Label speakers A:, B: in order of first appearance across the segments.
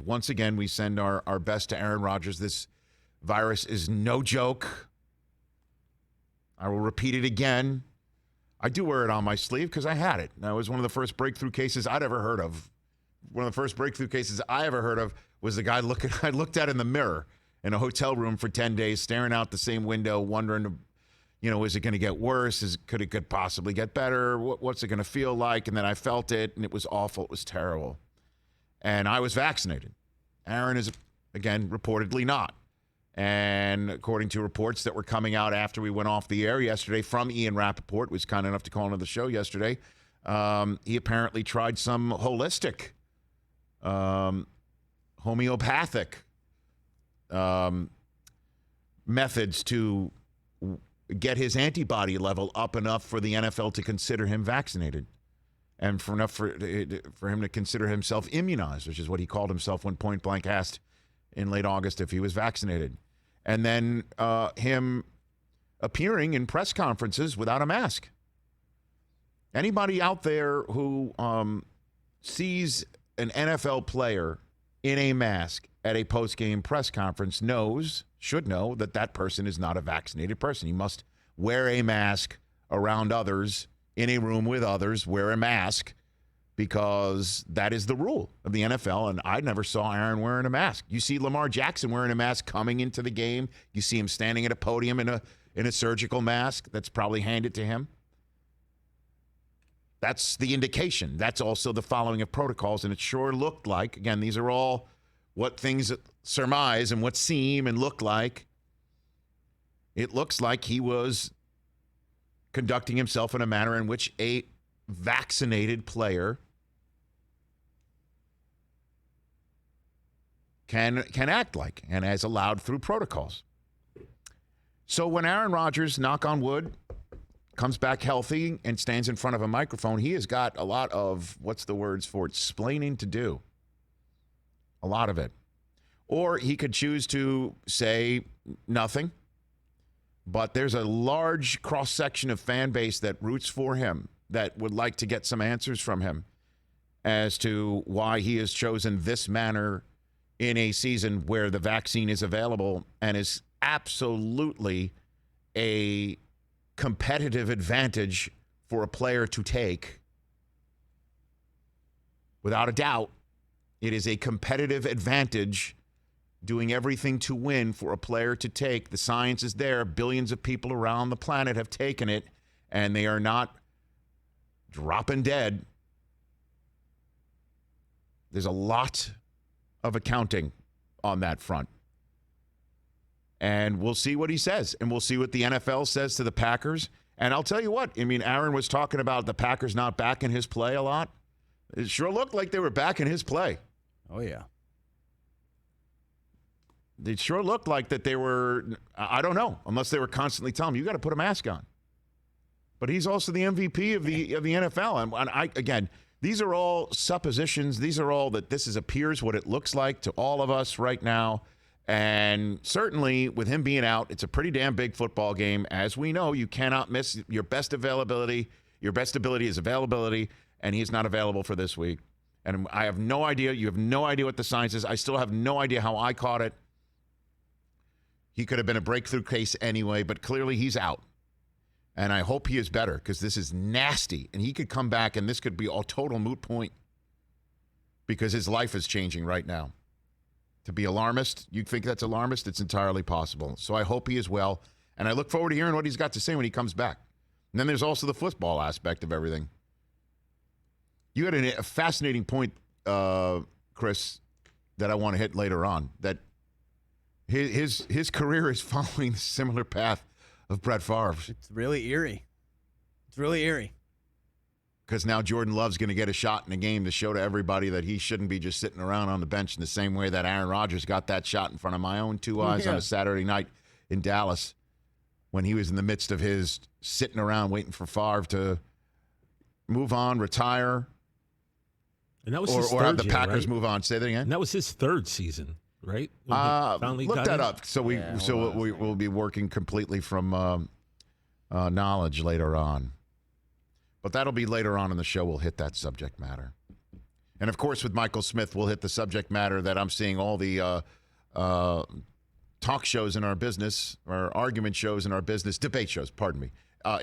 A: once again, we send our best to Aaron Rodgers. This virus is no joke. I will repeat it again. I do wear it on my sleeve because I had it. That was one of the first breakthrough cases I'd ever heard of. One of the first breakthrough cases I ever heard of was the guy I looked at in the mirror in a hotel room for 10 days, staring out the same window, wondering, is it going to get worse? Could it possibly get better? What's it going to feel like? And then I felt it, and it was awful. It was terrible. And I was vaccinated. Aaron is, again, reportedly not. And according to reports that were coming out after we went off the air yesterday from Ian Rappaport, was kind enough to call into the show yesterday, he apparently tried some holistic, homeopathic methods to get his antibody level up enough for the NFL to consider him vaccinated, and for enough for him to consider himself immunized, which is what he called himself when point blank asked in late August if he was vaccinated. And then him appearing in press conferences without a mask. Anybody out there who sees an NFL player in a mask at a post-game press conference should know that person is not a vaccinated person. He must wear a mask around others, in a room with others, wear a mask, because that is the rule of the NFL, and I never saw Aaron wearing a mask. You see Lamar Jackson wearing a mask coming into the game. You see him standing at a podium in a surgical mask that's probably handed to him. That's the indication. That's also the following of protocols, and it sure looked like, again, these are all what things surmise and what seem and look like. It looks like he was conducting himself in a manner in which a vaccinated player can act like, and as allowed through protocols. So when Aaron Rodgers, knock on wood, comes back healthy and stands in front of a microphone, he has got a lot of, what's the words for it, splaining to do. A lot of it. Or he could choose to say nothing, but there's a large cross-section of fan base that roots for him, that would like to get some answers from him as to why he has chosen this manner in a season where the vaccine is available and is absolutely a competitive advantage for a player to take. Without a doubt, it is a competitive advantage, doing everything to win for a player to take. The science is there. Billions of people around the planet have taken it, and they are not dropping dead. There's a lot of accounting on that front. And we'll see what he says. And we'll see what the NFL says to the Packers. And I'll tell you what, Aaron was talking about the Packers not backing his play a lot. It sure looked like they were backing his play.
B: Oh, yeah.
A: It sure looked like that they were, I don't know, unless they were constantly telling him, you got to put a mask on. But he's also the MVP of the NFL. And again, these are all suppositions. These are all that appears what it looks like to all of us right now. And certainly with him being out, it's a pretty damn big football game. As we know, you cannot miss your best availability. Your best ability is availability, and he's not available for this week. And I have no idea. You have no idea what the science is. I still have no idea how I caught it. He could have been a breakthrough case anyway, but clearly he's out. And I hope he is better, because this is nasty. And he could come back, and this could be a total moot point, because his life is changing right now. To be alarmist, you think that's alarmist? It's entirely possible. So I hope he is well. And I look forward to hearing what he's got to say when he comes back. And then there's also the football aspect of everything. You had a fascinating point, Chris, that I want to hit later on, that his career is following a similar path of Brett Favre's.
B: It's really eerie. It's really eerie.
A: Because now Jordan Love's going to get a shot in a game to show to everybody that he shouldn't be just sitting around on the bench in the same way that Aaron Rodgers got that shot in front of my own two eyes on a Saturday night in Dallas when he was in the midst of his sitting around waiting for Favre to move on, retire,
C: and that was his
A: or
C: third
A: have the
C: year,
A: Packers
C: right?
A: move on. Say that again?
C: And that was his third season, right?
A: Look that up. So we'll be working completely from knowledge later on. But that'll be later on in the show. We'll hit that subject matter. And, of course, with Michael Smith, we'll hit the subject matter that I'm seeing all the talk shows in our business, or argument shows in our business, debate shows, pardon me,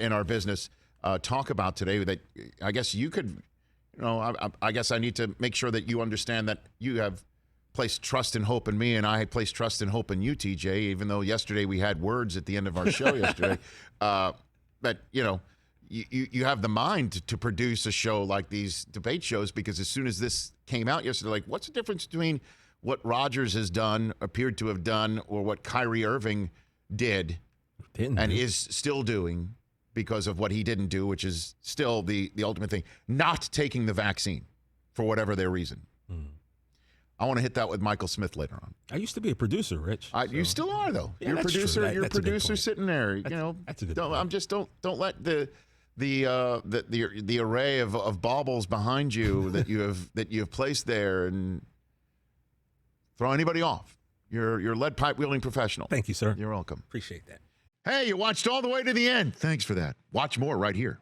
A: in our business talk about today. That I guess you could, I guess I need to make sure that you understand that you have placed trust and hope in me, and I had placed trust and hope in you, TJ, even though yesterday we had words at the end of our show yesterday. But, you have the mind to produce a show like these debate shows, because as soon as this came out yesterday, like, what's the difference between what Rodgers has done, appeared to have done, or what Kyrie Irving did and is still doing because of what he didn't do, which is still the ultimate thing, not taking the vaccine for whatever their reason. I want to hit that with Michael Smith later on.
C: I used to be a producer, Rich.
A: You still are, though.
C: Yeah,
A: you're a
C: that's
A: producer.
C: true.
A: You're a producer sitting there.
C: That's a good point.
A: Don't let the array of baubles behind you that you have placed there and throw anybody off. You're lead pipe wielding professional.
C: Thank you, sir.
A: You're welcome.
C: Appreciate that.
A: Hey, you watched all the way to the end. Thanks for that. Watch more right here.